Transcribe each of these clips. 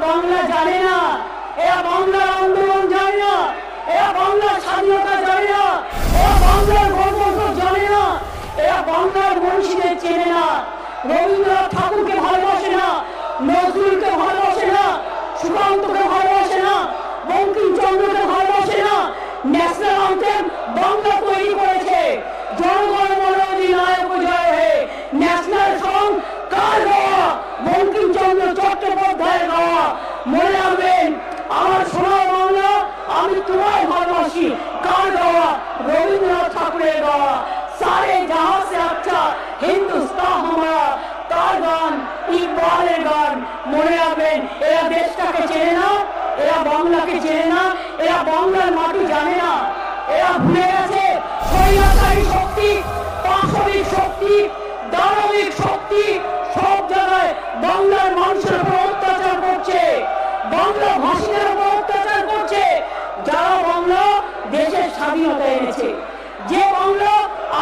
বাংলা জানে না, এরা বাংলার আন্দোলন জানে না, এরা বাংলার স্বাধীনতা জানে না, এরা বাংলার গণতন্ত্র জানে না, এরা বাংলার মনীষীদের চেনে না। রবীন্দ্রনাথ ঠাকুরকে ভালোবাসে না, নজরুলকে ভালোবাসে না, সুকান্তকে ভালোবাসে না, বঙ্কিমচন্দ্রকে ভালোবাসে না। ন্যাশনাল অ্যান্থেম বাংলা তৈরি করেছে, জনগণ মন অধিনায়ক জয় হে। ন্যাশনাল সং কার গাওয়া? বঙ্কিমচন্দ্র চট্টোপাধ্যায়ের গাওয়া। মনে রাখবেন, আমার সোনার বাংলা আমি তোমায় ভালোবাসি কার গাওয়া? রবীন্দ্রনাথ ঠাকুরের গাওয়া। सारे जहां से अच्छा हिंदुस्तान हमारा কার গান? ইকবালের গান। মনে রাখবেন, এরা দেশটাকে চেনে না, এরা বাংলাকে চেনে না, এরা বাংলার মাটি জানে না। এরা ভুলে গেছে স্বৈরাচারী শক্তি, পাশবিক শক্তি, দানবিক শক্তি সব জায়গায় বাংলার মানুষের উপর অত্যাচার করছে, বাংলা ভাষীদের উপর অত্যাচার করছে। যারা বাংলা দেশের স্বাধীনতা এনেছে, যে বাংলা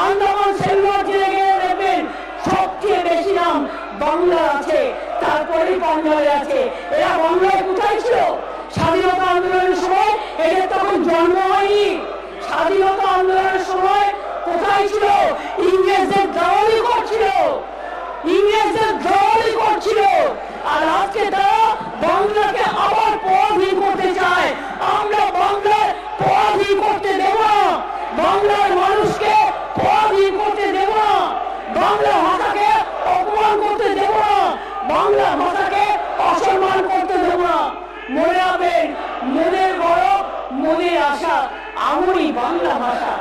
আন্দামান সেলুলার জেলে গিয়ে দেখবেন সবচেয়ে বেশি নাম বাংলা আছে, তারপরেই পাঞ্জাবে আছে। এরা বাংলায় কোথায় ছিল স্বাধীনতা আন্দোলনের সময়? এদের তখন জন্ম হয়নি। স্বাধীনতা আন্দোলনের সময় কোথায় ছিল? ইংরেজদের দালালি করছিল, ইংরেজদের দালালি করছিল। আর আজকে তারা বাংলাকে আবার পরাধীন করতে চায়। আমরা বাংলার পরাধীন করতে দেব না, বাংলার মানুষকে পরাধীন করতে দেব না, বাংলা ভাষাকে অপমান করতে দেব না, বাংলা ভাষাকে অসম্মান করতে দেব না। মনে রাখবেন, মনের গৌরব, মনের আশা আমারই বাংলা ভাষা।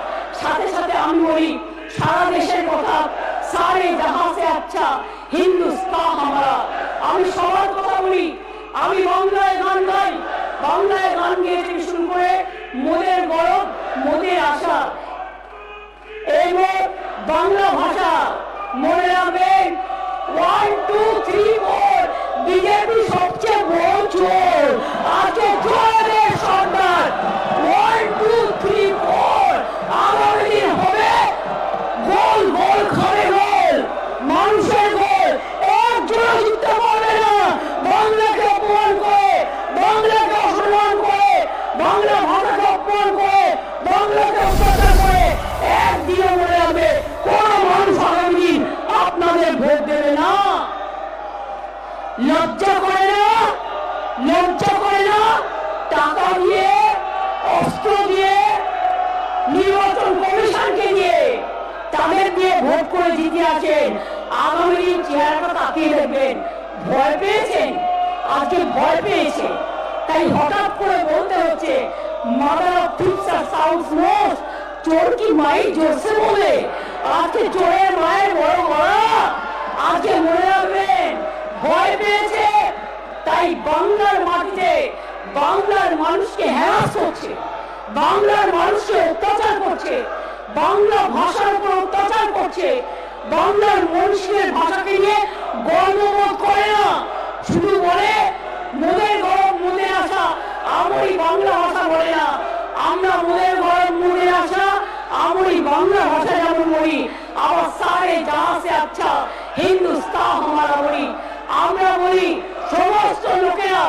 সাথে সাথে আমি বলি সারা দেশের কথা, সারে জাহাঁ সে আচ্ছা হিন্দুস্তান হামারা। আমি সবার কথা বলি, আমি বাংলায় গান গাই, বাংলায় গান গেয়ে শুরু করে মনের গৌরব, মনের আশা এবং বাংলা ভাষা। মনে রাখবেন, 1 2 3 4 বিজেপি সবচেয়ে বড় চোর আজকে জয়ের সরকার। 1 2 3 4 আগামী দিন হবে গোল গোল খাবে গোল, মানুষের গোল। একজন জিততে পারবে না বাংলাকে অপমান করে, বাংলাকে অসম্মান করে, বাংলা ভাষাকে অপমান করে, বাংলাকে অত্যাচার করে। একদিনে মনে রাখবে, কোন মানুষ আগামী দিন আপনাদের ভোট দেবে না। লজ্জা করে না, লজ্জা করে না? টাকা দিয়ে, অস্ত্র দিয়ে, নির্বাচন কমিশনকে দিয়ে, তাদের দিয়ে ভোট করে জিতে আসেন। আগামী দিন চেহারাটা তাকিয়ে দেখবেন, ভয় পেয়েছেন, আজকে ভয় পেয়েছে, তাই হঠাৎ করে বলতে হচ্ছে মাদার অফ থিপস আর সাউন্ডস মোস্ট। চোর কি মাই জোরসে বলে? আজকে চোরের মায়ের বড় গলা। আজকে মনে রাখবেন, ভয় পেয়েছে, তাই বাংলার মাটিতে বাংলার মানুষকে হ্যারাস করছে, বাংলার মানুষকে অত্যাচার করছে, বাংলা ভাষার উপর অত্যাচার করছে, বাংলার মনীষীদের ভাষাকে নিয়ে গর্ববোধ করে না, শুধু বলে মোদের গরম মোদের আশা আমারই বাংলা ভাষা বলে না। আমরা মোদের গরম মোদের আশা আমারই বাংলা ভাষা যেমন বলি, আবার সারে জাহাঁ সে আচ্ছা হিন্দুস্তান হামারা বলি। আমরা বলি সমস্ত লোকেরা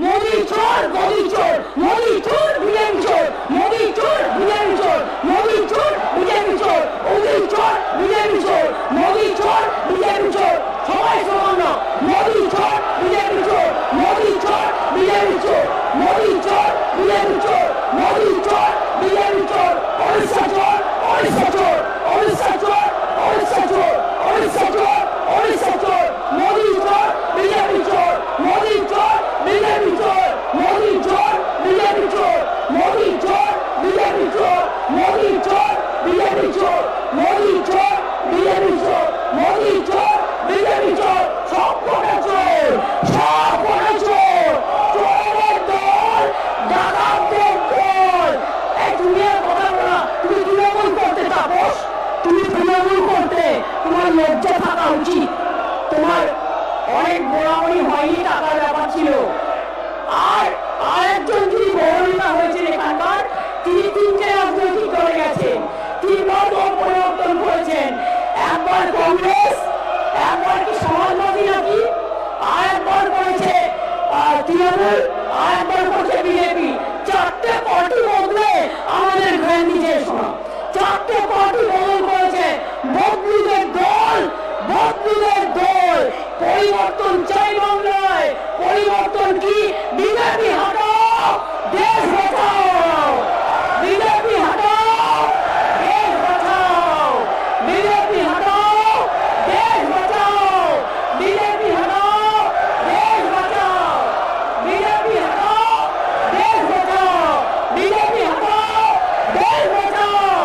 মোদি চোর, মোদি চোর, মোদি চোর, বিজেপি চোর, মোদি চোর, বিজেপি চোর, মোদি চোর, বিজেপি চোর, মোদি চোর, বিজেপি চোর, মোদি চোর, বিজেপি চোর। সবাই সমান না, মোদি চোর, বিজেপি চোর, মোদি চোর, বিজেপি চোর, মোদি চোর, বিজেপি চোর, মোদি চোর, বিজেপি চোর, ওড়িশা চোর, ওড়িশা চোর, ওড়িশা চোর, ওড়িশা চোর, ওড়িশা চোর, ওড়িশা চোর, মোদি চোর, বিজেপি চোর, মোদি চোর, বিজেপি চোর, মোদি চোর, বিজেপি চোর, মোদি চোর, বিজেপি চোর, মোদি চোর, বিজেপি চোর, মোদি চোর, বিজেপি চোর, মোদি চোর, বিজেপি চোর। সব কটা চোর, সব কটা চোর, চোরের দল, ডাকাতদের দল। এই দুনিয়ার কথা বলা, তুমি তৃণমূল করতে তাপস, তুমি তৃণমূল করতে, তোমার লজ্জা থাকা উচিত। তোমার অনেক বড়াবড়ি হয়নি, টাকার ব্যাপার ছিল। আর আরেকজন যিনি বড় হয়েছেন এখানকার, তিনি 3টে রাজনৈতিক দলে গেছেন, 3বার দল পরিবর্তন করেছেন। একবার কংগ্রেস, একবার কি সমাজবাদী নাকি, আর একবার করেছে তৃণমূল আর একবার করছে বিজেপি। চারটে পার্টি বদলে আমাদের গান্ধীজির শোনা, চারটে পার্টি বদল করেছে। বদলুদের দল, বদলুদের দল। পরিবর্তন চাই বাংলায়। পরিবর্তন কি? বিজেপি হটাও, দেশ বাঁচাও। বিজেপি হটাও, দেশ বাঁচাও। বিজেপি হটাও, দেশ বাঁচাও। বিজেপি হটাও, দেশ বাঁচাও। বিজেপি হটাও, দেশ বাঁচাও। বিজেপি হটাও, দেশ বাঁচাও।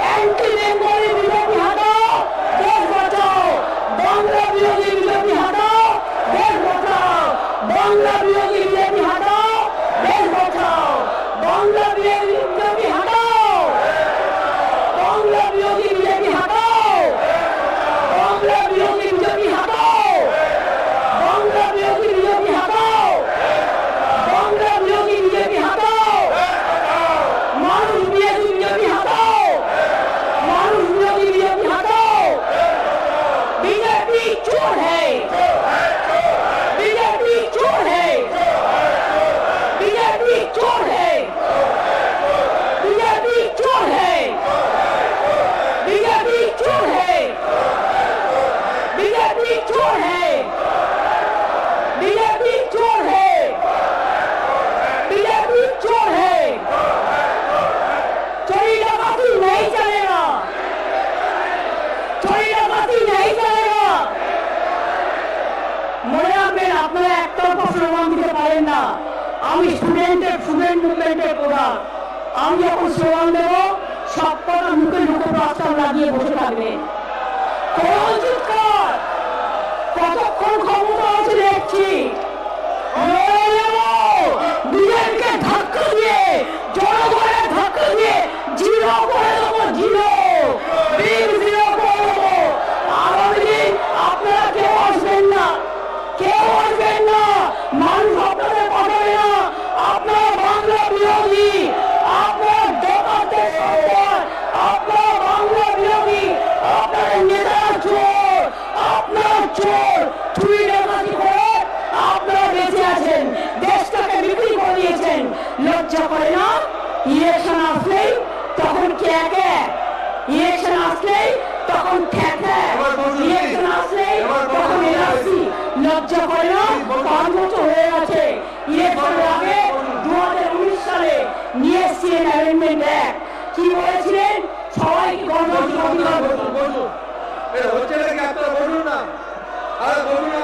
অ্যান্টি বেঙ্গলি বিজেপি হটাও, দেশ বাঁচাও। বাংলা বিরোধী বিজেপি হটাও, দেশ বাঁচাও। বাংলা বিরোধী বিজেপি হটাও, দেশ বাঁচাও। বাংলা বিরোধী বিজেপি হটাও। বাংলা বিরোধী বিজেপি হটাও। বাংলা বিরোধী বিজেপি হটাও। বাংলা বিরোধী বিজেপি হটাও। বাংলা বিরোধী বিজেপি হটাও। মানুষ বিরোধী বিজেপি হটাও। মানুষ বিরোধী বিজেপি हटाओ। बीजेपी चोर है, बीजेपी चोर है, बीजेपी चोर है, बीजेपी चोर है, बीजेपी चोर है, बीजेपी चोर है, बीजेपी चोर है, बीजेपी चोर है। चोरी डकैती नहीं चलेगा, चोरी डकैती नहीं चलेगा। মনে রাখবেন, আপনারা একতরফা স্লোগান দিতে পারেন না। আমি স্টুডেন্ট মুভমেন্টের প্রধান। আমি যখন স্লোগান দেব, সব কথা মুখে মুখে প্রস্তাব লাগিয়ে বসে থাকবেন। কতক্ষণ ক্ষমতা আছে দেখছি। বিজেপিকে ধাক্কা দিয়ে, জনগণের ধাক্কা দিয়ে জিরো করে দেবো, জিরো জিরো করে দেবো। আগামী দিন আপনারা কেউ আসবেন না, কেউ আসবেন না। মানুষ আপনাদের পাঠাবে না। আপনারা বাংলা বিরোধী, আপনার ডাকাতের সরকার, আপনার বাংলা বিরোধী, আপনাদের নেতারা চোর, আপনার চোর। চুরি ডাকাতি করে আপনারা বেঁচে আছেন, দেশটাকে বিক্রি করে দিয়েছেন। লজ্জা করে না? ইলেকশন আসলেই তখন কে কে, ইলেকশন আসলেই তখন ঠেকে, ইলেকশন আসলেই তখন এনআরসি। লজ্জা করে না? 5 বছর হয়ে গেছে। ইলেকশনের আগে 2019 সালে নিয়ে এসেছিলেন অ্যামেন্ডমেন্ট অ্যাক্ট। কি বলেছিলেন? সবাইকে গণতান্ত্রিক অধিকার। হচ্ছে নাকি আপনারা বলুন না, আর বলুন না।